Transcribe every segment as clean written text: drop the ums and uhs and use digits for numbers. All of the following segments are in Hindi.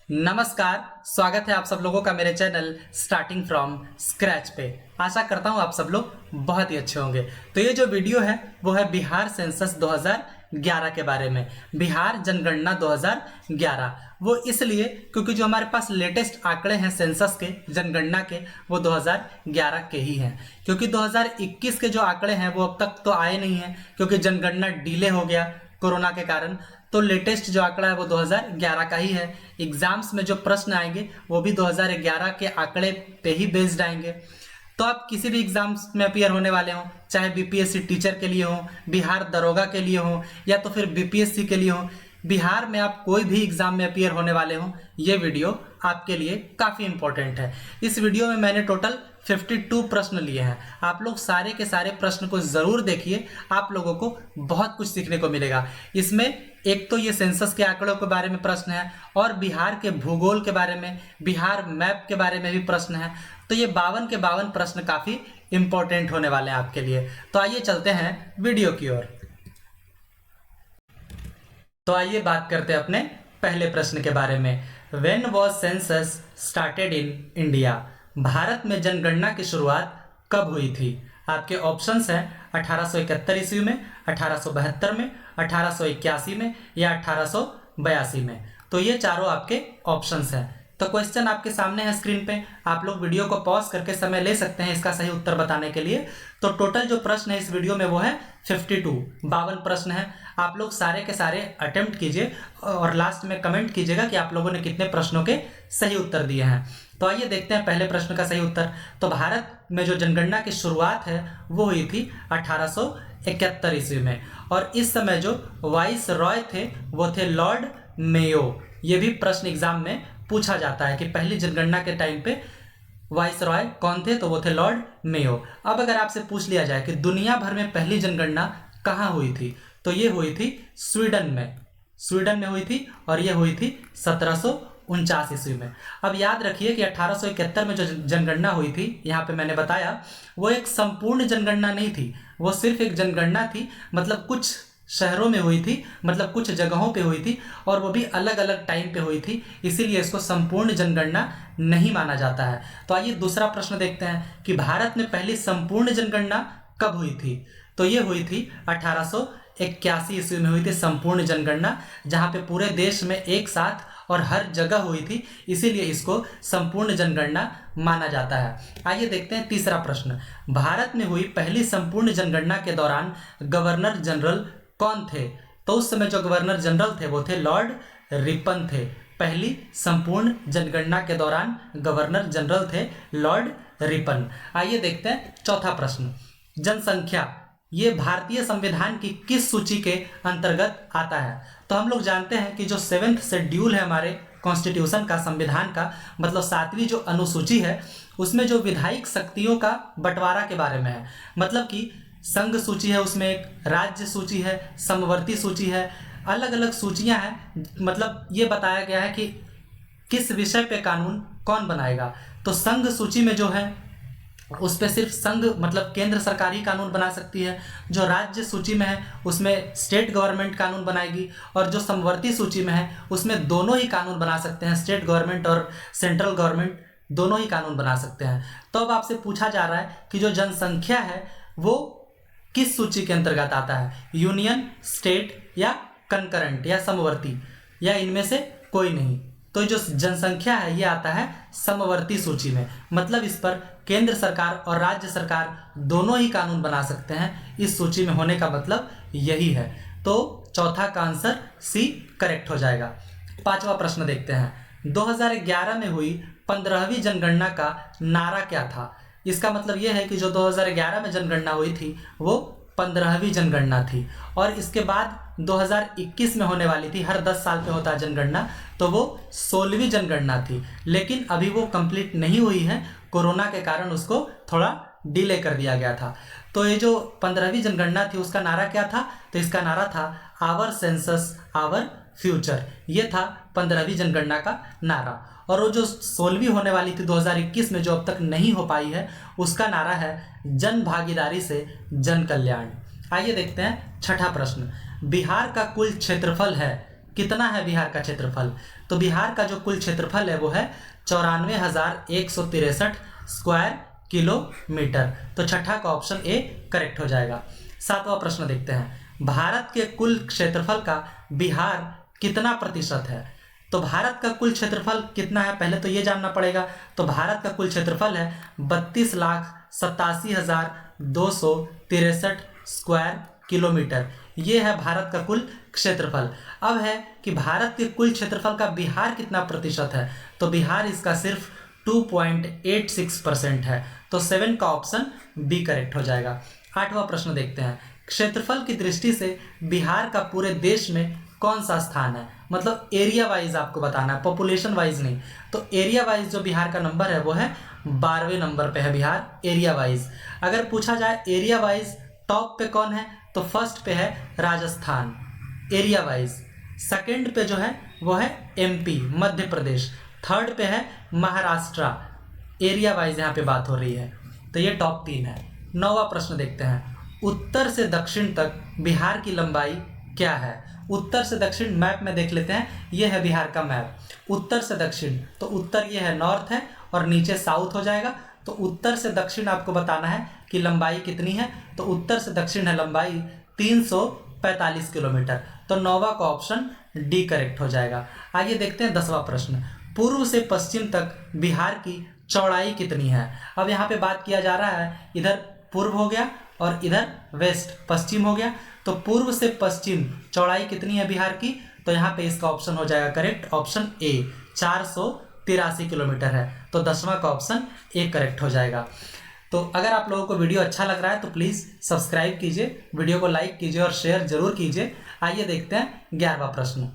नमस्कार, स्वागत है आप सब लोगों का मेरे चैनल स्टार्टिंग फ्रॉम स्क्रैच पे। आशा करता हूँ आप सब लोग बहुत ही अच्छे होंगे। तो ये जो वीडियो है वो है बिहार सेंसस 2011 के बारे में, बिहार जनगणना 2011। वो इसलिए क्योंकि जो हमारे पास लेटेस्ट आंकड़े हैं सेंसस के, जनगणना के, वो 2011 के ही हैं। क्योंकि 2021 के जो आंकड़े हैं वो अब तक तो आए नहीं हैं, क्योंकि जनगणना डिले हो गया कोरोना के कारण। तो लेटेस्ट जो आंकड़ा है वो 2011 का ही है। एग्जाम्स में जो प्रश्न आएंगे वो भी 2011 के आंकड़े पे ही बेस्ड आएंगे। तो आप किसी भी एग्जाम्स में अपियर होने वाले हो, चाहे बीपीएससी टीचर के लिए हो, बिहार दरोगा के लिए हो, या तो फिर बीपीएससी के लिए हो, बिहार में आप कोई भी एग्जाम में अपियर होने वाले हो, ये वीडियो आपके लिए काफ़ी इंपॉर्टेंट है। इस वीडियो में मैंने टोटल 52 प्रश्न लिए हैं। आप लोग सारे के सारे प्रश्न को ज़रूर देखिए, आप लोगों को बहुत कुछ सीखने को मिलेगा। इसमें एक तो ये सेंसस के आंकड़ों के बारे में प्रश्न है, और बिहार के भूगोल के बारे में, बिहार मैप के बारे में भी प्रश्न है। तो ये 52 के 52 प्रश्न काफ़ी इंपॉर्टेंट होने वाले हैं आपके लिए। तो आइए चलते हैं वीडियो की ओर। तो आइए बात करते हैं अपने पहले प्रश्न के बारे में। When was census started in India? Bharat में जनगणना की शुरुआत कब हुई थी? आपके ऑप्शंस हैं 1871 ईस्वी में, 1872 में, 1881 में, या 1882 में। तो ये चारों आपके ऑप्शंस हैं। तो क्वेश्चन आपके सामने है स्क्रीन पे, आप लोग वीडियो को पॉज करके समय ले सकते हैं इसका सही उत्तर बताने के लिए। तो टोटल जो प्रश्न है इस वीडियो में वो है 52 प्रश्न है। आप लोग सारे के सारे अटेम्प्ट कीजिए और लास्ट में कमेंट कीजिएगा कि आप लोगों ने कितने प्रश्नों के सही उत्तर दिए हैं। तो आइए देखते हैं पहले प्रश्न का सही उत्तर। तो भारत में जो जनगणना की शुरुआत है वो हुई थी 1871 ईस्वी में, और इस समय जो वाइस रॉय थे वो थे लॉर्ड मेयो। ये भी प्रश्न एग्जाम में पूछा जाता है कि पहली जनगणना के टाइम पे वाइस रॉय कौन थे, तो वो थे लॉर्ड मेयो। अब अगर आपसे पूछ लिया जाए कि दुनिया भर में पहली जनगणना कहाँ हुई थी, तो ये हुई थी स्वीडन में हुई थी, और ये हुई थी 1749 ईस्वी में। अब याद रखिए कि 1871 में जो जनगणना हुई थी, यहाँ पे मैंने बताया, वो एक संपूर्ण जनगणना नहीं थी, वो सिर्फ एक जनगणना थी। मतलब कुछ शहरों में हुई थी, मतलब कुछ जगहों पे हुई थी, और वो भी अलग अलग टाइम पे हुई थी, इसीलिए इसको संपूर्ण जनगणना नहीं माना जाता है। तो आइए दूसरा प्रश्न देखते हैं कि भारत में पहली संपूर्ण जनगणना कब हुई थी। तो ये हुई थी 1881 ईस्वी में हुई थी संपूर्ण जनगणना, जहाँ पे पूरे देश में एक साथ और हर जगह हुई थी, इसीलिए इसको संपूर्ण जनगणना माना जाता है। आइए देखते हैं तीसरा प्रश्न। भारत में हुई पहली संपूर्ण जनगणना के दौरान गवर्नर जनरल कौन थे? तो उस समय जो गवर्नर जनरल थे वो थे लॉर्ड रिपन थे। पहली संपूर्ण जनगणना के दौरान गवर्नर जनरल थे लॉर्ड रिपन। आइए देखते हैं चौथा प्रश्न। जनसंख्या ये भारतीय संविधान की किस सूची के अंतर्गत आता है? तो हम लोग जानते हैं कि जो 7th शेड्यूल है हमारे कॉन्स्टिट्यूशन का, संविधान का, मतलब 7वीं जो अनुसूची है, उसमें जो विधायिक शक्तियों का बंटवारा के बारे में है। मतलब कि संघ सूची है, उसमें एक राज्य सूची है, समवर्ती सूची है, अलग अलग सूचियां हैं। मतलब ये बताया गया है कि किस विषय पे कानून कौन बनाएगा। तो संघ सूची में जो है उस पर सिर्फ संघ मतलब केंद्र सरकार ही कानून बना सकती है। जो राज्य सूची में है उसमें स्टेट गवर्नमेंट कानून बनाएगी, और जो समवर्ती सूची में है उसमें दोनों ही कानून बना सकते हैं, स्टेट गवर्नमेंट और सेंट्रल गवर्नमेंट दोनों ही कानून बना सकते हैं। तो अब आपसे पूछा जा रहा है कि जो जनसंख्या है वो किस सूची के अंतर्गत आता है, यूनियन, स्टेट, या कंकरेंट, या समवर्ती, या इनमें से कोई नहीं। तो जो जनसंख्या है ये आता है समवर्ती सूची में। मतलब इस पर केंद्र सरकार और राज्य सरकार दोनों ही कानून बना सकते हैं, इस सूची में होने का मतलब यही है। तो चौथा का आंसर सी करेक्ट हो जाएगा। पांचवा प्रश्न देखते हैं। 2011 में हुई 15वीं जनगणना का नारा क्या था? इसका मतलब यह है कि जो 2011 में जनगणना हुई थी वो 15वीं जनगणना थी, और इसके बाद 2021 में होने वाली थी, हर 10 साल पे होता है जनगणना, तो वो 16वीं जनगणना थी। लेकिन अभी वो कंप्लीट नहीं हुई है, कोरोना के कारण उसको थोड़ा डिले कर दिया गया था। तो ये जो 15वीं जनगणना थी उसका नारा क्या था? तो इसका नारा था आवर सेंसस आवर फ्यूचर। ये था 15वीं जनगणना का नारा। और वो जो 16वीं होने वाली थी 2021 में, जो अब तक नहीं हो पाई है, उसका नारा है जन भागीदारी से जन कल्याण। आइए देखते हैं छठा प्रश्न। बिहार का कुल क्षेत्रफल है कितना है बिहार का क्षेत्रफल? तो बिहार का जो कुल क्षेत्रफल है वो है 94,163 स्क्वायर किलोमीटर। तो छठा का ऑप्शन ए करेक्ट हो जाएगा। सातवां प्रश्न देखते हैं, भारत के कुल क्षेत्रफल का बिहार कितना प्रतिशत है? तो भारत का कुल क्षेत्रफल कितना है पहले तो ये जानना पड़ेगा। तो भारत का कुल क्षेत्रफल है 32,87,263 स्क्वायर किलोमीटर। ये है भारत का कुल क्षेत्रफल। अब है कि भारत के कुल क्षेत्रफल का बिहार कितना प्रतिशत है? तो बिहार इसका सिर्फ 2.86% है। तो 7 का ऑप्शन बी करेक्ट हो जाएगा। आठवां प्रश्न देखते हैं, क्षेत्रफल की दृष्टि से बिहार का पूरे देश में कौन सा स्थान है? मतलब एरिया वाइज आपको बताना है, पॉपुलेशन वाइज नहीं। तो एरिया वाइज जो बिहार का नंबर है वो है 12वें नंबर पे है बिहार एरिया वाइज। अगर पूछा जाए एरिया वाइज टॉप पे कौन है, तो फर्स्ट पे है राजस्थान एरिया वाइज, सेकंड पे जो है वो है एमपी मध्य प्रदेश, थर्ड पे है महाराष्ट्र एरिया वाइज यहाँ पे बात हो रही है। तो ये टॉप 3 है। 9वां प्रश्न देखते हैं, उत्तर से दक्षिण तक बिहार की लंबाई क्या है? उत्तर से दक्षिण मैप में देख लेते हैं, ये है बिहार का मैप। उत्तर से दक्षिण, तो उत्तर ये है नॉर्थ है और नीचे साउथ हो जाएगा। तो उत्तर से दक्षिण आपको बताना है कि लंबाई कितनी है। तो उत्तर से दक्षिण है लंबाई 345 किलोमीटर। तो 9वां का ऑप्शन डी करेक्ट हो जाएगा। आइए देखते हैं 10वां प्रश्न, पूर्व से पश्चिम तक बिहार की चौड़ाई कितनी है? अब यहाँ पे बात किया जा रहा है, इधर पूर्व हो गया और इधर वेस्ट पश्चिम हो गया। तो पूर्व से पश्चिम चौड़ाई कितनी है बिहार की? तो यहाँ पे इसका ऑप्शन हो जाएगा करेक्ट, ऑप्शन ए 483 किलोमीटर है। तो 10वां का ऑप्शन ए करेक्ट हो जाएगा। तो अगर आप लोगों को वीडियो अच्छा लग रहा है तो प्लीज़ सब्सक्राइब कीजिए, वीडियो को लाइक कीजिए और शेयर जरूर कीजिए। आइए देखते हैं 11वां प्रश्न,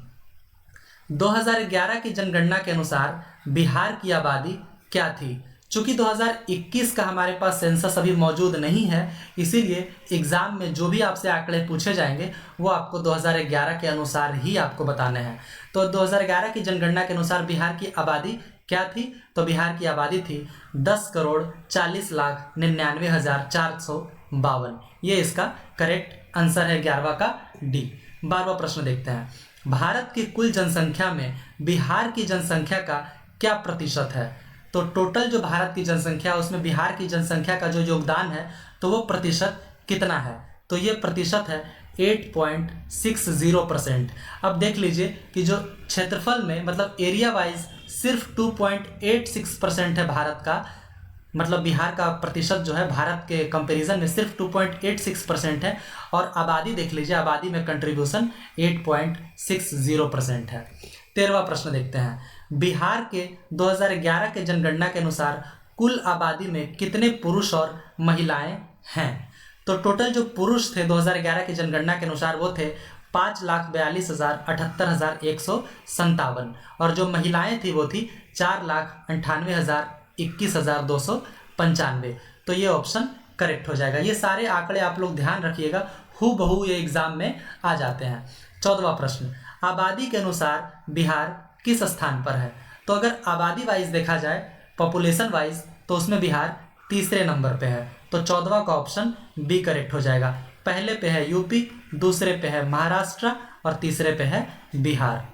2011 की जनगणना के अनुसार बिहार की आबादी क्या थी? चूंकि 2021 का हमारे पास सेंसस अभी मौजूद नहीं है, इसीलिए एग्जाम में जो भी आपसे आंकड़े पूछे जाएंगे वो आपको 2011 के अनुसार ही आपको बताने हैं। तो 2011 की जनगणना के अनुसार बिहार की आबादी क्या थी? तो बिहार की आबादी थी 10,40,99,452। ये इसका करेक्ट आंसर है 11वां का डी। 12वां प्रश्न देखते हैं, भारत की कुल जनसंख्या में बिहार की जनसंख्या का क्या प्रतिशत है? तो टोटल जो भारत की जनसंख्या है उसमें बिहार की जनसंख्या का जो योगदान है तो वो प्रतिशत कितना है? तो ये प्रतिशत है 8.60%। अब देख लीजिए कि जो क्षेत्रफल में मतलब एरिया वाइज सिर्फ 2.86% है भारत का, मतलब बिहार का प्रतिशत जो है भारत के कंपैरिजन में सिर्फ 2.86% है। और आबादी देख लीजिए, आबादी में कंट्रीब्यूशन 8.60% है। 13वां प्रश्न देखते हैं, बिहार के 2011 के जनगणना के अनुसार कुल आबादी में कितने पुरुष और महिलाएं हैं? तो टोटल जो पुरुष थे 2011 की जनगणना के अनुसार वो थे 5,42,78,157 और जो महिलाएं थी वो थी 4,98,21,295। तो ये ऑप्शन करेक्ट हो जाएगा। ये सारे आंकड़े आप लोग ध्यान रखिएगा, हूबहू ये एग्जाम में आ जाते हैं। 14वां प्रश्न, आबादी के अनुसार बिहार किस स्थान पर है? तो अगर आबादी वाइज देखा जाए, पॉपुलेशन वाइज, तो उसमें बिहार तीसरे नंबर पे है। तो 14वां का ऑप्शन बी करेक्ट हो जाएगा। पहले पे है यूपी, दूसरे पे है महाराष्ट्र और तीसरे पे है बिहार।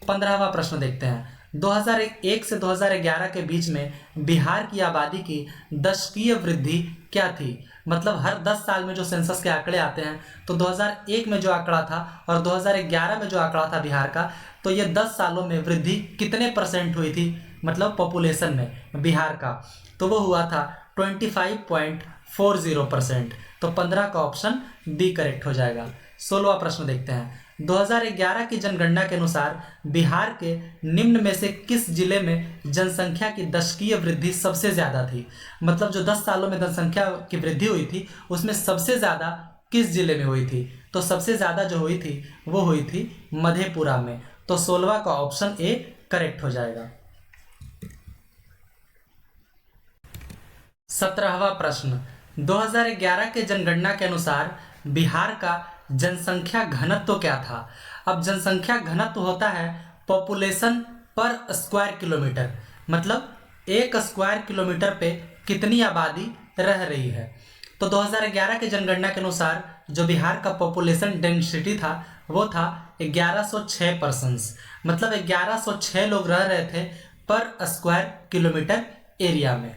15वां प्रश्न देखते हैं, 2001 से 2011 के बीच में बिहार की आबादी की दशकीय वृद्धि क्या थी? मतलब हर 10 साल में जो सेंसस के आंकड़े आते हैं, तो 2001 में जो आंकड़ा था और 2011 में जो आंकड़ा था बिहार का, तो ये 10 सालों में वृद्धि कितने परसेंट हुई थी मतलब पॉपुलेशन में बिहार का? तो वो हुआ था 25.40%। तो 15 का ऑप्शन बी करेक्ट हो जाएगा। 16वां प्रश्न देखते हैं, 2011 की जनगणना के अनुसार बिहार के निम्न में से किस जिले में जनसंख्या की दशकीय वृद्धि सबसे ज़्यादा थी? मतलब जो 10 सालों में जनसंख्या की वृद्धि हुई थी उसमें सबसे ज़्यादा किस जिले में हुई थी? तो सबसे ज़्यादा जो हुई थी वो हुई थी मधेपुरा में। तो 16वां का ऑप्शन ए करेक्ट हो जाएगा। 17वां प्रश्न, 2011 के जनगणना के अनुसार बिहार का जनसंख्या घनत्व क्या था? अब जनसंख्या घनत्व होता है पॉपुलेशन पर स्क्वायर किलोमीटर, मतलब एक स्क्वायर किलोमीटर पे कितनी आबादी रह रही है। तो 2011 के जनगणना के अनुसार जो बिहार का पॉपुलेशन डेंसिटी था वो था 1106 पर्सन्स, मतलब 1106 लोग रह रहे थे पर स्क्वायर किलोमीटर एरिया में।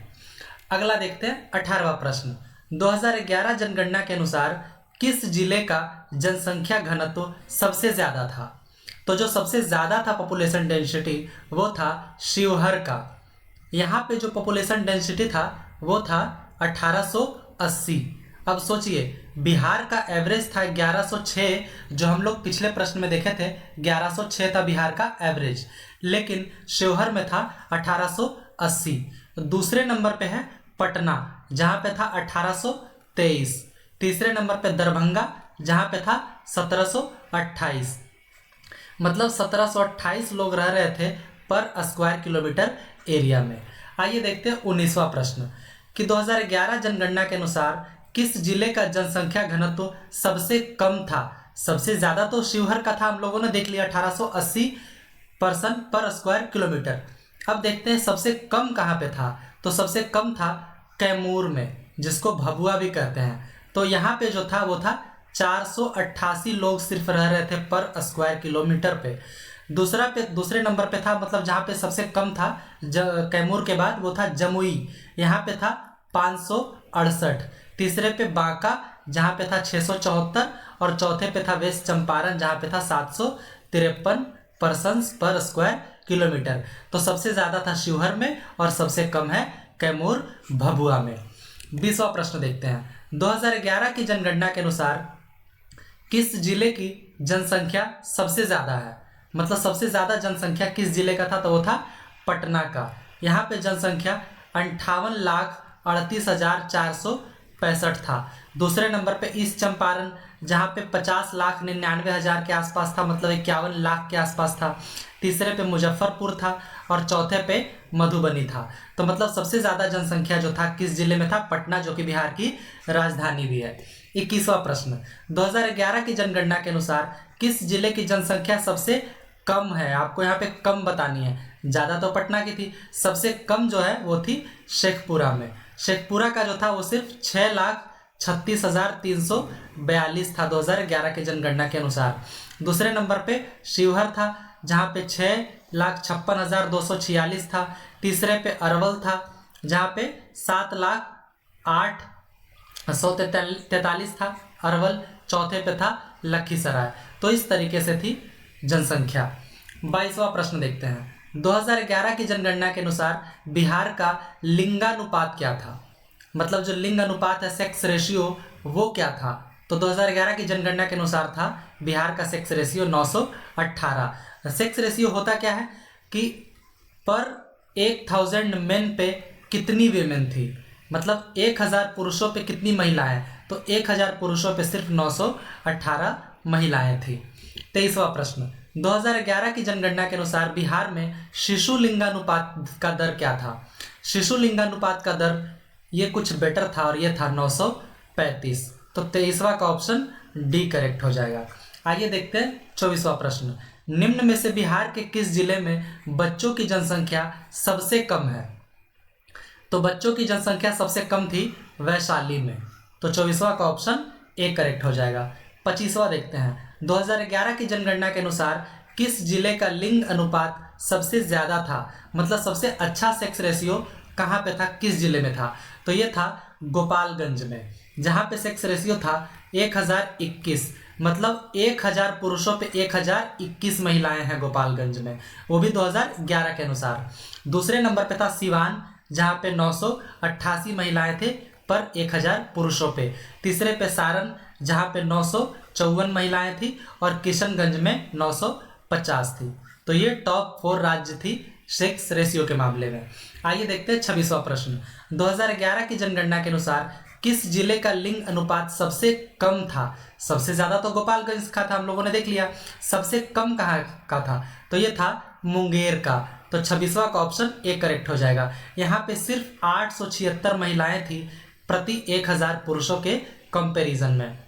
अगला देखते हैं 18वां प्रश्न। 2011 जनगणना के अनुसार किस जिले का जनसंख्या घनत्व सबसे ज़्यादा था? तो जो सबसे ज़्यादा था पॉपुलेशन डेंसिटी वो था शिवहर का। यहाँ पे जो पॉपुलेशन डेंसिटी था वो था 1880। अब सोचिए बिहार का एवरेज था 1106, जो हम लोग पिछले प्रश्न में देखे थे 1106 था बिहार का एवरेज, लेकिन शिवहर में था 1880। दूसरे नंबर पे है पटना जहाँ पे था 1823। तीसरे नंबर पे दरभंगा जहाँ पे था 1728, मतलब 1728 लोग रह रहे थे पर स्क्वायर किलोमीटर एरिया में। आइए देखते हैं 19वां प्रश्न कि 2011 जनगणना के अनुसार किस जिले का जनसंख्या घनत्व सबसे कम था? सबसे ज़्यादा तो शिवहर का था, हम लोगों ने देख लिया 1880 पर्सन पर स्क्वायर किलोमीटर। अब देखते हैं सबसे कम कहाँ पे था। तो सबसे कम था कैमूर में, जिसको भभुआ भी कहते हैं। तो यहाँ पे जो था वो था 488 लोग सिर्फ रह रहे थे पर स्क्वायर किलोमीटर पे। दूसरे नंबर पे था, मतलब जहाँ पे सबसे कम था कैमूर के बाद, वो था जमुई, यहाँ पे था 568। तीसरे पे बांका जहाँ पे था 674 और चौथे पे था वेस्ट चंपारण जहाँ पे था 753 पर्सन्स पर स्क्वायर किलोमीटर। तो सबसे ज़्यादा था शिवहर में और सबसे कम है कैमूर भभुआ में। 20वां प्रश्न देखते हैं। 2011 की जनगणना के अनुसार किस जिले की जनसंख्या सबसे ज़्यादा है? मतलब सबसे ज़्यादा जनसंख्या किस जिले का था? तो वो था पटना का। यहाँ पे जनसंख्या 58,38,465 था। दूसरे नंबर पे ईस्ट चंपारण जहाँ पे 50,99,000 के आसपास था, मतलब 51 लाख के आसपास था। तीसरे पे मुजफ्फरपुर था और चौथे पे मधुबनी था। तो मतलब सबसे ज़्यादा जनसंख्या जो था किस जिले में था? पटना, जो कि बिहार की राजधानी भी है। 21वां प्रश्न। 2011 की जनगणना के अनुसार किस जिले की जनसंख्या सबसे कम है? आपको यहाँ पे कम बतानी है, ज़्यादा तो पटना की थी, सबसे कम जो है वो थी शेखपुरा में। शेखपुरा का जो था वो सिर्फ 6,36,342 था 2011 की जनगणना के अनुसार। दूसरे नंबर पे शिवहर था जहाँ पे 6,56,246 था। तीसरे पे अरवल था जहाँ पे 7,08,143 था अरवल। चौथे पे था लखीसराय। तो इस तरीके से थी जनसंख्या। 22वां प्रश्न देखते हैं। 2011 की जनगणना के अनुसार बिहार का लिंगानुपात क्या था? मतलब जो लिंग अनुपात है, सेक्स रेशियो, वो क्या था? तो 2011 की जनगणना के अनुसार था बिहार का सेक्स रेशियो 918। सेक्स रेशियो होता क्या है कि पर 1000 मेन पे कितनी वीमेन थी, मतलब 1000 पुरुषों पे कितनी महिलाएं, तो 1000 पुरुषों पे सिर्फ 918 महिलाएं थी। 23वां प्रश्न। 2011 की जनगणना के अनुसार बिहार में शिशु लिंगानुपात का दर क्या था? शिशु लिंगानुपात का दर ये कुछ बेटर था और ये था 935। तो 23वां का ऑप्शन डी करेक्ट हो जाएगा। आइए देखते हैं 24वां प्रश्न। निम्न में से बिहार के किस जिले में बच्चों की जनसंख्या सबसे कम है? तो बच्चों की जनसंख्या सबसे कम थी वैशाली में। तो 24वां का ऑप्शन ए करेक्ट हो जाएगा। 25वां देखते हैं। 2011 की जनगणना के अनुसार किस जिले का लिंग अनुपात सबसे ज़्यादा था? मतलब सबसे अच्छा सेक्स रेशियो कहाँ पे था, किस जिले में था? तो ये था गोपालगंज में, जहाँ पे सेक्स रेशियो था 1021, मतलब 1000 पुरुषों पे 1021 महिलाएं हैं गोपालगंज में, वो भी 2011 के अनुसार। दूसरे नंबर पे था सिवान जहाँ पे 988 महिलाएं थे पर 1000 पुरुषों पे। तीसरे पे सारण जहाँ पे 954 महिलाएं थी और किशनगंज में 950 थी। तो ये टॉप 4 राज्य थी सेक्स रेशियो के मामले में। आइए देखते हैं 26वां प्रश्न। 2011 की जनगणना के अनुसार किस जिले का लिंग अनुपात सबसे कम था? सबसे ज़्यादा तो गोपालगंज का था, हम लोगों ने देख लिया। सबसे कम कहाँ का था? तो ये था मुंगेर का। तो 26वां का ऑप्शन ए करेक्ट हो जाएगा। यहाँ पे सिर्फ 876 महिलाएं थी प्रति 1000 पुरुषों के कंपैरिजन में।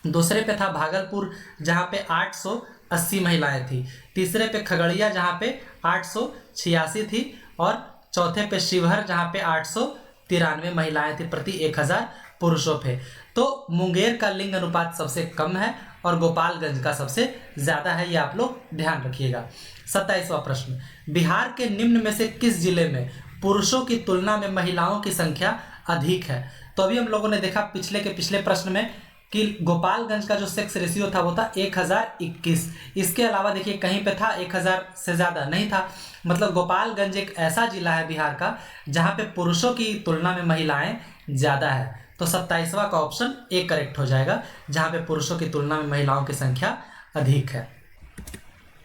दूसरे पे था भागलपुर जहाँ पे 880 महिलाएं थी। तीसरे पे खगड़िया जहाँ पे 886 थी और चौथे पे शिवहर जहाँ पे 893 महिलाएं थी प्रति 1000 पुरुषों पे। तो मुंगेर का लिंग अनुपात सबसे कम है और गोपालगंज का सबसे ज़्यादा है, ये आप लोग ध्यान रखिएगा। 27वां प्रश्न, बिहार के निम्न में से किस जिले में पुरुषों की तुलना में महिलाओं की संख्या अधिक है? तो अभी हम लोगों ने देखा पिछले प्रश्न में कि गोपालगंज का जो सेक्स रेशियो था वो था 1021। इसके अलावा देखिए कहीं पे था 1000 से ज़्यादा नहीं था। मतलब गोपालगंज एक ऐसा जिला है बिहार का जहाँ पे पुरुषों की तुलना में महिलाएं ज़्यादा है। तो 27वां का ऑप्शन ए करेक्ट हो जाएगा, जहाँ पे पुरुषों की तुलना में महिलाओं की संख्या अधिक है।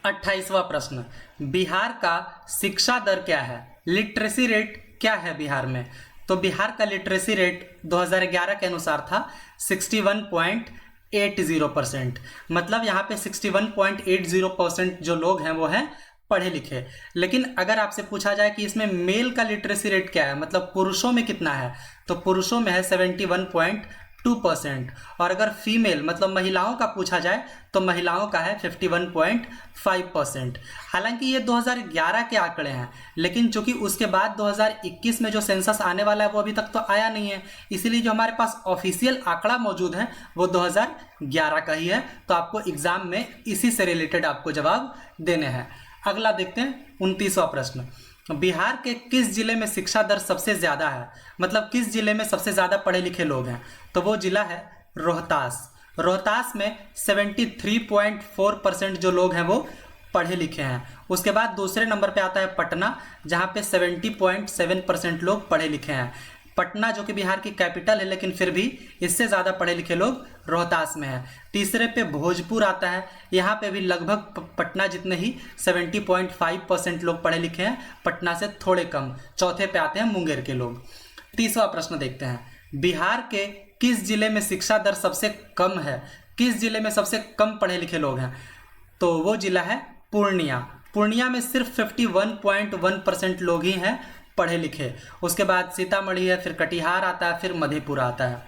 28वां प्रश्न, बिहार का शिक्षा दर क्या है? लिटरेसी रेट क्या है बिहार में? तो बिहार का लिटरेसी रेट 2011 के अनुसार था 61.80%। मतलब यहाँ पे 61.80% जो लोग हैं वो हैं पढ़े लिखे। लेकिन अगर आपसे पूछा जाए कि इसमें मेल का लिटरेसी रेट क्या है, मतलब पुरुषों में कितना है, तो पुरुषों में है 71.2%। और अगर फीमेल मतलब महिलाओं का पूछा जाए तो महिलाओं का है 51.5%। हालांकि ये 2011 के आंकड़े हैं, लेकिन चूंकि उसके बाद 2021 में जो सेंसस आने वाला है वो अभी तक तो आया नहीं है, इसीलिए जो हमारे पास ऑफिशियल आंकड़ा मौजूद है वो 2011 का ही है। तो आपको एग्जाम में इसी से रिलेटेड आपको जवाब देने हैं। अगला देखते हैं 29वां प्रश्न, बिहार के किस जिले में शिक्षा दर सबसे ज़्यादा है? मतलब किस जिले में सबसे ज़्यादा पढ़े लिखे लोग हैं? तो वो जिला है रोहतास। रोहतास में 73.4% जो लोग हैं वो पढ़े लिखे हैं। उसके बाद दूसरे नंबर पे आता है पटना, जहाँ पे 70.7% लोग पढ़े लिखे हैं। पटना जो कि बिहार की कैपिटल है, लेकिन फिर भी इससे ज़्यादा पढ़े लिखे लोग रोहतास में हैं। तीसरे पे भोजपुर आता है, यहाँ पे भी लगभग पटना जितने ही 70.5% लोग पढ़े लिखे हैं, पटना से थोड़े कम। चौथे पे आते हैं मुंगेर के लोग। 30वां प्रश्न देखते हैं, बिहार के किस जिले में शिक्षा दर सबसे कम है? किस जिले में सबसे कम पढ़े लिखे लोग हैं? तो वो जिला है पूर्णिया। पूर्णिया में सिर्फ 51.1% लोग ही हैं पढ़े लिखे। उसके बाद सीतामढ़ी है, फिर कटिहार आता है, फिर मधेपुरा आता है।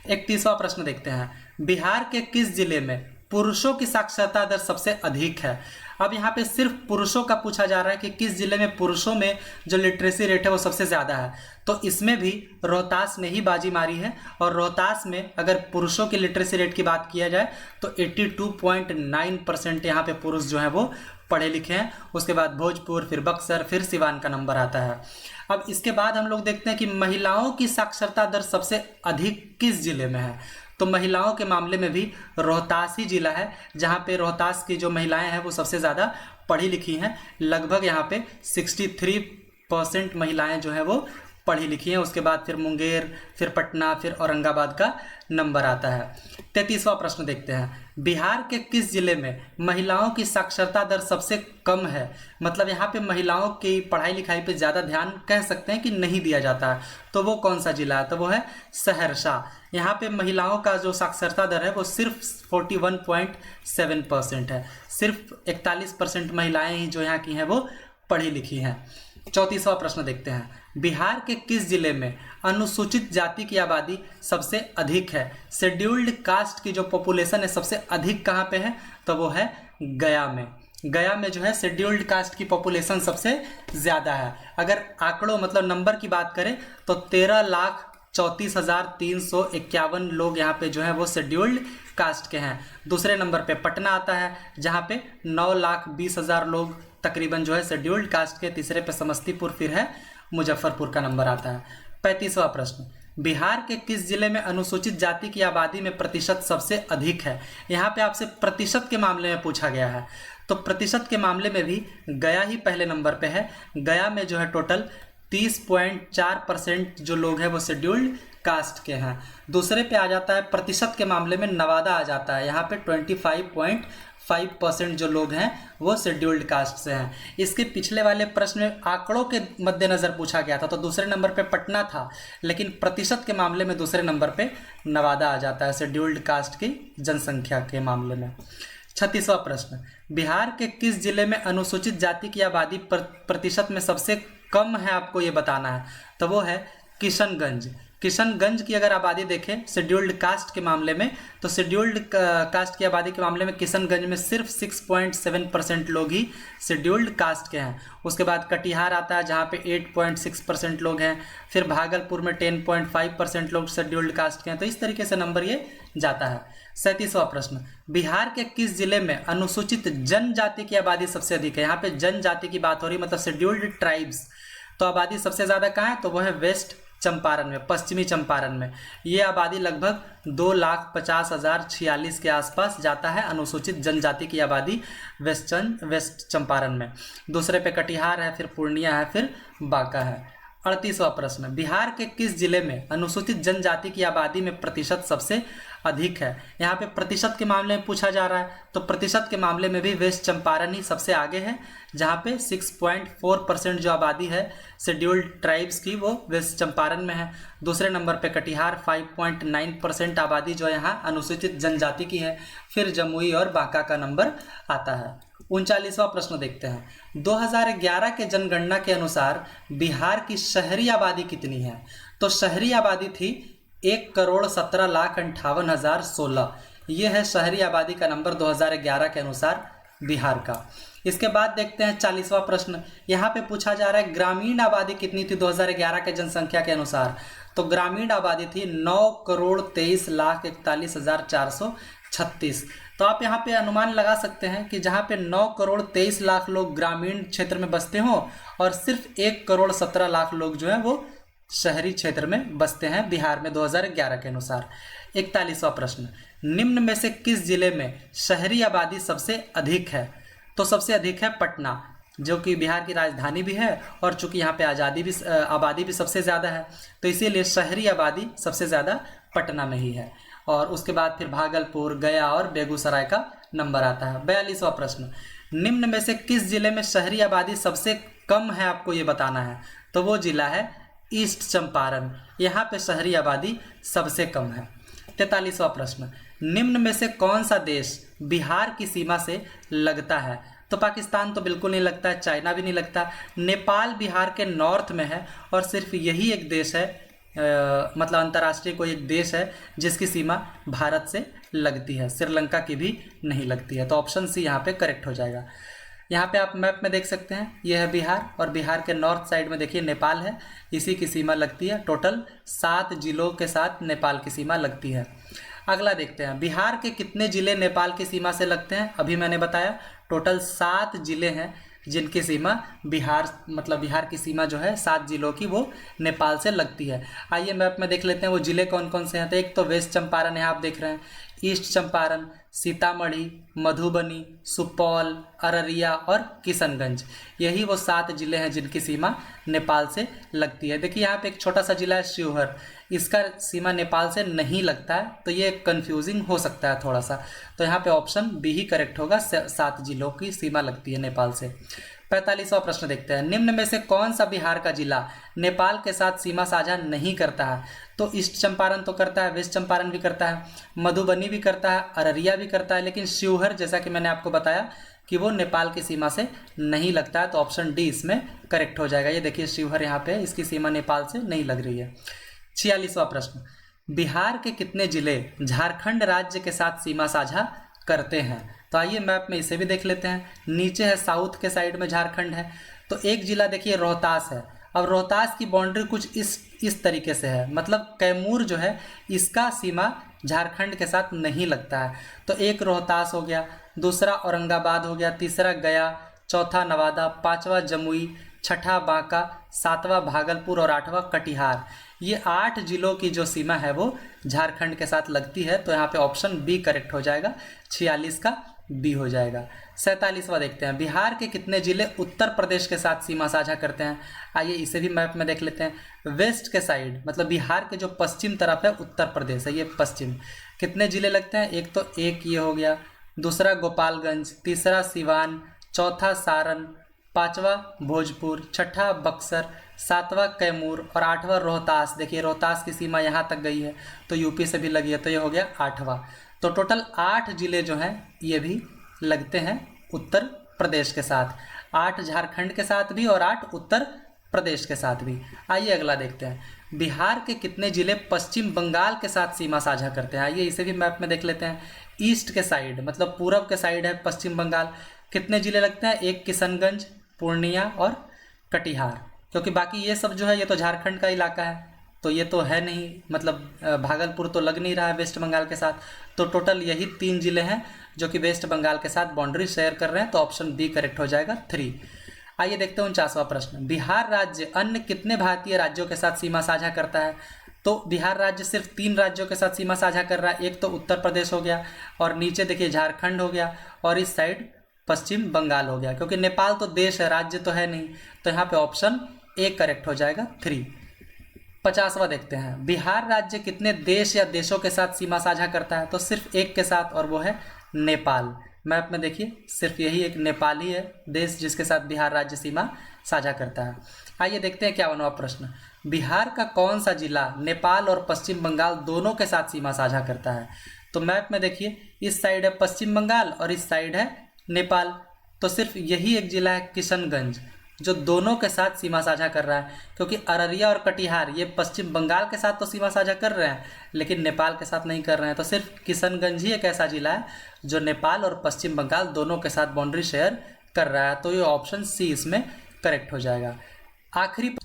31वां प्रश्न देखते हैं, बिहार के किस जिले में पुरुषों की साक्षरता दर सबसे अधिक है? अब यहाँ पे सिर्फ पुरुषों का पूछा जा रहा है कि किस जिले में पुरुषों में जो लिटरेसी रेट है वो सबसे ज़्यादा है। तो इसमें भी रोहतास ने ही बाजी मारी है, और रोहतास में अगर पुरुषों की लिटरेसी रेट की बात किया जाए तो 82.9% यहाँ पे पुरुष जो है वो पढ़े लिखे हैं। उसके बाद भोजपुर, फिर बक्सर, फिर सिवान का नंबर आता है। अब इसके बाद हम लोग देखते हैं कि महिलाओं की साक्षरता दर सबसे अधिक किस जिले में है? तो महिलाओं के मामले में भी रोहतास ही जिला है, जहाँ पे रोहतास की जो महिलाएं हैं वो सबसे ज़्यादा पढ़ी लिखी हैं। लगभग यहाँ पे 63% महिलाएं जो हैं वो पढ़ी लिखी हैं। उसके बाद फिर मुंगेर, फिर पटना, फिर औरंगाबाद का नंबर आता है। 33वां प्रश्न देखते हैं, बिहार के किस जिले में महिलाओं की साक्षरता दर सबसे कम है? मतलब यहाँ पे महिलाओं की पढ़ाई लिखाई पे ज़्यादा ध्यान कह सकते हैं कि नहीं दिया जाता है। तो वो कौन सा जिला है? तो वो है सहरसा। यहाँ पे महिलाओं का जो साक्षरता दर है वो सिर्फ 41.7% है। सिर्फ 41% महिलाएं ही जो यहाँ की हैं वो पढ़ी लिखी हैं। 34वां प्रश्न देखते हैं, बिहार के किस जिले में अनुसूचित जाति की आबादी सबसे अधिक है? शेड्यूल्ड कास्ट की जो पॉपुलेशन है सबसे अधिक कहाँ पे है? तो वो है गया में। गया में जो है शेड्यूल्ड कास्ट की पॉपुलेशन सबसे ज़्यादा है। अगर आंकड़ों मतलब नंबर की बात करें तो 13,34,351 लोग यहाँ पे जो है वो शेड्यूल्ड कास्ट के हैं। दूसरे नंबर पे पटना आता है, जहाँ पे 9,20,000 लोग तकरीबन जो है शेड्यूल्ड कास्ट के। तीसरे पे समस्तीपुर, फिर है मुजफ्फरपुर का नंबर आता है। 35वां प्रश्न, बिहार के किस जिले में अनुसूचित जाति की आबादी में प्रतिशत सबसे अधिक है? यहाँ पे आपसे प्रतिशत के मामले में पूछा गया है, तो प्रतिशत के मामले में भी गया ही पहले नंबर पे है। गया में जो है टोटल 30.4% जो लोग हैं वो शेड्यूल्ड कास्ट के हैं। दूसरे पे आ जाता है प्रतिशत के मामले में नवादा आ जाता है, यहाँ पे 25.5% जो लोग हैं वो शेड्यूल्ड कास्ट से हैं। इसके पिछले वाले प्रश्न में आंकड़ों के मद्देनज़र पूछा गया था, तो दूसरे नंबर पे पटना था, लेकिन प्रतिशत के मामले में दूसरे नंबर पे नवादा आ जाता है शेड्यूल्ड कास्ट की जनसंख्या के मामले में। 36वां प्रश्न, बिहार के किस जिले में अनुसूचित जाति की आबादी प्रतिशत में सबसे कम है? आपको ये बताना है। तो वो है किशनगंज। किशनगंज की अगर आबादी देखें शेड्यूल्ड कास्ट के मामले में, तो शेड्यूल्ड कास्ट की आबादी के मामले में किशनगंज में सिर्फ 6.7% लोग ही शेड्यूल्ड कास्ट के हैं। उसके बाद कटिहार आता है जहाँ पे 8.6% लोग हैं। फिर भागलपुर में 10.5% लोग शेड्यूल्ड कास्ट के हैं। तो इस तरीके से नंबर ये जाता है। 37वां प्रश्न, बिहार के किस जिले में अनुसूचित जनजाति की आबादी सबसे अधिक है? यहाँ पे जनजाति की बात हो रही है, मतलब शेड्यूल्ड ट्राइब्स। तो आबादी सबसे ज़्यादा कहाँ है? तो वो है वेस्ट चंपारण में, पश्चिमी चंपारण में। ये आबादी लगभग 2,50,046 के आसपास जाता है, अनुसूचित जनजाति की आबादी वेस्ट चंपारण में। दूसरे पे कटिहार है, फिर पूर्णिया है, फिर बांका है। 38वां प्रश्न, बिहार के किस जिले में अनुसूचित जनजाति की आबादी में प्रतिशत सबसे अधिक है? यहाँ पे प्रतिशत के मामले में पूछा जा रहा है, तो प्रतिशत के मामले में भी वेस्ट चंपारण ही सबसे आगे है, जहाँ पे 6.4% जो आबादी है शेड्यूल्ड ट्राइब्स की वो वेस्ट चंपारण में है। दूसरे नंबर पे कटिहार 5.9% आबादी जो यहाँ अनुसूचित जनजाति की है। फिर जमुई और बांका का नंबर आता है। 39वां प्रश्न देखते हैं, 2011 के जनगणना के अनुसार बिहार की शहरी आबादी कितनी है? तो शहरी आबादी थी 1,17,58,016। ये है शहरी आबादी का नंबर 2011 के अनुसार बिहार का। इसके बाद देखते हैं 40वां प्रश्न, यहाँ पे पूछा जा रहा है ग्रामीण आबादी कितनी थी 2011 के जनसंख्या के अनुसार? तो ग्रामीण आबादी थी 9,23,41,436। तो आप यहाँ पे अनुमान लगा सकते हैं कि जहाँ पे 9,23,00,000 लोग ग्रामीण क्षेत्र में बसते हों और सिर्फ 1,17,00,000 लोग जो हैं वो शहरी क्षेत्र में बसते हैं बिहार में 2011 के अनुसार। 41वां प्रश्न, निम्न में से किस जिले में शहरी आबादी सबसे अधिक है? तो सबसे अधिक है पटना, जो कि बिहार की राजधानी भी है और चूंकि यहाँ पे आबादी भी सबसे ज़्यादा है, तो इसीलिए शहरी आबादी सबसे ज़्यादा पटना में ही है। और उसके बाद फिर भागलपुर, गया और बेगूसराय का नंबर आता है। 42वां प्रश्न, निम्न में से किस जिले में शहरी आबादी सबसे कम है? आपको ये बताना है। तो वो जिला है ईस्ट चंपारण, यहाँ पे शहरी आबादी सबसे कम है। 43वां प्रश्न, निम्न में से कौन सा देश बिहार की सीमा से लगता है? तो पाकिस्तान तो बिल्कुल नहीं लगता है, चाइना भी नहीं लगता। नेपाल बिहार के नॉर्थ में है और सिर्फ यही एक देश है, मतलब अंतर्राष्ट्रीय कोई एक देश है जिसकी सीमा भारत से लगती है। श्रीलंका की भी नहीं लगती है। तो ऑप्शन सी यहाँ पे करेक्ट हो जाएगा। यहाँ पे आप मैप में देख सकते हैं, ये है बिहार और बिहार के नॉर्थ साइड में देखिए नेपाल है, इसी की सीमा लगती है। टोटल 7 जिलों के साथ नेपाल की सीमा लगती है। अगला देखते हैं, बिहार के कितने जिले नेपाल की सीमा से लगते हैं? अभी मैंने बताया टोटल 7 जिले हैं जिनकी सीमा बिहार की सीमा जो है 7 जिलों की वो नेपाल से लगती है। आइए मैप में देख लेते हैं वो जिले कौन कौन से हैं। तो एक तो वेस्ट चंपारण है, आप देख रहे हैं, ईस्ट चंपारण, सीतामढ़ी, मधुबनी, सुपौल, अररिया और किशनगंज, यही वो 7 जिले हैं जिनकी सीमा नेपाल से लगती है। देखिए यहाँ पे एक छोटा सा जिला है शिवहर, इसका सीमा नेपाल से नहीं लगता है, तो ये कंफ्यूजिंग हो सकता है थोड़ा सा। तो यहाँ पे ऑप्शन बी ही करेक्ट होगा, 7 जिलों की सीमा लगती है नेपाल से। 45वां प्रश्न देखते हैं, निम्न में से कौन सा बिहार का जिला नेपाल के साथ सीमा साझा नहीं करता है? तो ईस्ट चंपारण तो करता है, वेस्ट चंपारण भी करता है, मधुबनी भी करता है, अररिया भी करता है, लेकिन शिवहर जैसा कि मैंने आपको बताया कि वो नेपाल की सीमा से नहीं लगता है। तो ऑप्शन डी इसमें करेक्ट हो जाएगा। ये देखिए शिवहर यहाँ पे, इसकी सीमा नेपाल से नहीं लग रही है। 46वां प्रश्न, बिहार के कितने जिले झारखंड राज्य के साथ सीमा साझा करते हैं? तो आइए मैप में इसे भी देख लेते हैं। नीचे है साउथ के साइड में झारखंड है, तो एक जिला देखिए रोहतास है। अब रोहतास की बाउंड्री कुछ इस तरीके से है, मतलब कैमूर जो है इसका सीमा झारखंड के साथ नहीं लगता है। तो एक रोहतास हो गया, दूसरा औरंगाबाद हो गया, तीसरा गया, चौथा नवादा, पांचवा जमुई, छठा बांका, सातवां भागलपुर और आठवां कटिहार। ये 8 जिलों की जो सीमा है वो झारखंड के साथ लगती है। तो यहाँ पे ऑप्शन बी करेक्ट हो जाएगा, 46 का बी हो जाएगा। 47वां देखते हैं, बिहार के कितने जिले उत्तर प्रदेश के साथ सीमा साझा करते हैं? आइए इसे भी मैप में देख लेते हैं। वेस्ट के साइड मतलब बिहार के जो पश्चिम तरफ है उत्तर प्रदेश है, ये पश्चिम, कितने जिले लगते हैं? एक तो एक ये हो गया, दूसरा गोपालगंज, तीसरा सिवान, चौथा सारण, पांचवा भोजपुर, छठा बक्सर, सातवां कैमूर और आठवां रोहतास। देखिए रोहतास की सीमा यहाँ तक गई है, तो यूपी से भी लगी है, तो ये हो गया 8वां। तो टोटल 8 जिले जो हैं ये भी लगते हैं उत्तर प्रदेश के साथ, 8 झारखंड के साथ भी और 8 उत्तर प्रदेश के साथ भी। आइए अगला देखते हैं, बिहार के कितने जिले पश्चिम बंगाल के साथ सीमा साझा करते हैं। आइए इसे भी मैप में देख लेते हैं। ईस्ट के साइड मतलब पूरब के साइड है पश्चिम बंगाल, कितने जिले लगते हैं, एक किशनगंज, पूर्णिया और कटिहार, क्योंकि बाकी ये सब जो है ये तो झारखंड का इलाका है, तो ये तो है नहीं, मतलब भागलपुर तो लग नहीं रहा है वेस्ट बंगाल के साथ। तो टोटल यही 3 जिले हैं जो कि वेस्ट बंगाल के साथ बाउंड्री शेयर कर रहे हैं, तो ऑप्शन बी करेक्ट हो जाएगा 3। आइए देखते हैं 49वां प्रश्न, बिहार राज्य अन्य कितने भारतीय राज्यों के साथ सीमा साझा करता है। तो बिहार राज्य सिर्फ 3 राज्यों के साथ सीमा साझा कर रहा है, एक तो उत्तर प्रदेश हो गया और नीचे देखिए झारखंड हो गया और इस साइड पश्चिम बंगाल हो गया, क्योंकि नेपाल तो देश है, राज्य तो है नहीं, तो यहाँ पे ऑप्शन ए करेक्ट हो जाएगा 3। 50वां देखते हैं, बिहार राज्य कितने देश या देशों के साथ सीमा साझा करता है। तो सिर्फ एक के साथ और वो है नेपाल। मैप में देखिए सिर्फ यही एक नेपाल ही है देश जिसके साथ बिहार राज्य सीमा साझा करता है। आइए देखते हैं 51वां प्रश्न, बिहार का कौन सा जिला नेपाल और पश्चिम बंगाल दोनों के साथ सीमा साझा करता है। तो मैप में देखिए इस साइड है पश्चिम बंगाल और इस साइड है नेपाल, तो सिर्फ यही एक जिला है किशनगंज जो दोनों के साथ सीमा साझा कर रहा है, क्योंकि अररिया और कटिहार ये पश्चिम बंगाल के साथ तो सीमा साझा कर रहे हैं लेकिन नेपाल के साथ नहीं कर रहे हैं। तो सिर्फ किशनगंज ही एक ऐसा जिला है जो नेपाल और पश्चिम बंगाल दोनों के साथ बाउंड्री शेयर कर रहा है, तो ये ऑप्शन सी इसमें करेक्ट हो जाएगा। आखिरी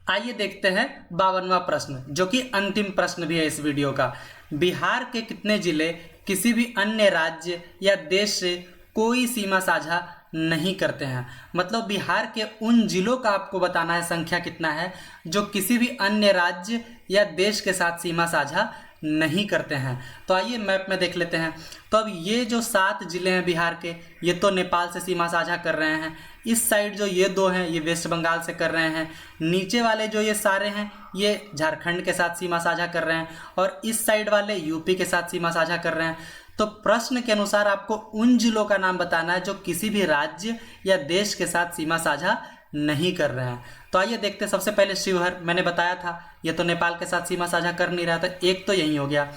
आइए देखते हैं 52वां प्रश्न जो कि अंतिम प्रश्न भी है इस वीडियो का, बिहार के कितने जिले किसी भी अन्य राज्य या देश से कोई सीमा साझा नहीं करते हैं। मतलब बिहार के उन जिलों का आपको बताना है संख्या कितना है जो किसी भी अन्य राज्य या देश के साथ सीमा साझा नहीं करते हैं। तो आइए मैप में देख लेते हैं। तो अब ये जो 7 जिले हैं बिहार के, ये तो नेपाल से सीमा साझा कर रहे हैं, इस साइड जो ये 2 हैं ये वेस्ट बंगाल से कर रहे हैं, नीचे वाले जो ये सारे हैं ये झारखंड के साथ सीमा साझा कर रहे हैं और इस साइड वाले यूपी के साथ सीमा साझा कर रहे हैं। तो प्रश्न के अनुसार आपको उन जिलों का नाम बताना है जो किसी भी राज्य या देश के साथ सीमा साझा नहीं कर रहे हैं। तो आइए देखते हैं, सबसे पहले शिवहर, मैंने बताया था ये तो नेपाल के साथ सीमा साझा कर नहीं रहा था, एक तो यही हो गया।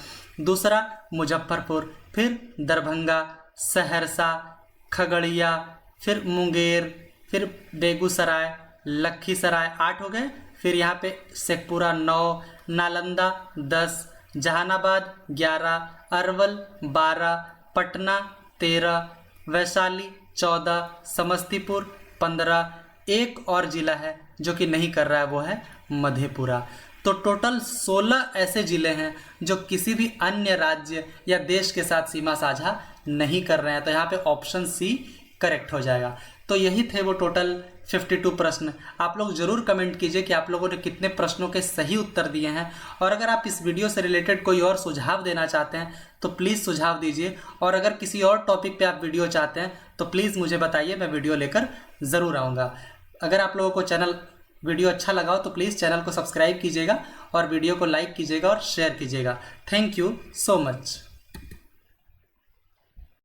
दूसरा मुजफ्फरपुर, फिर दरभंगा, सहरसा, खगड़िया, फिर मुंगेर, फिर बेगूसराय, लखीसराय 8 हो गए, फिर यहाँ पे शेखपुरा 9, नालंदा 10, जहानाबाद 11, अरवल 12, पटना 13, वैशाली 14, समस्तीपुर 15, एक और जिला है जो कि नहीं कर रहा है वो है मधेपुरा। तो टोटल 16 ऐसे जिले हैं जो किसी भी अन्य राज्य या देश के साथ सीमा साझा नहीं कर रहे हैं, तो यहाँ पे ऑप्शन सी करेक्ट हो जाएगा। तो यही थे वो टोटल 52 प्रश्न। आप लोग ज़रूर कमेंट कीजिए कि आप लोगों ने कितने प्रश्नों के सही उत्तर दिए हैं, और अगर आप इस वीडियो से रिलेटेड कोई और सुझाव देना चाहते हैं तो प्लीज़ सुझाव दीजिए, और अगर किसी और टॉपिक पे आप वीडियो चाहते हैं तो प्लीज़ मुझे बताइए, मैं वीडियो लेकर ज़रूर आऊँगा। अगर आप लोगों को वीडियो अच्छा लगा हो तो प्लीज़ चैनल को सब्सक्राइब कीजिएगा और वीडियो को लाइक कीजिएगा और शेयर कीजिएगा। Thank you so much.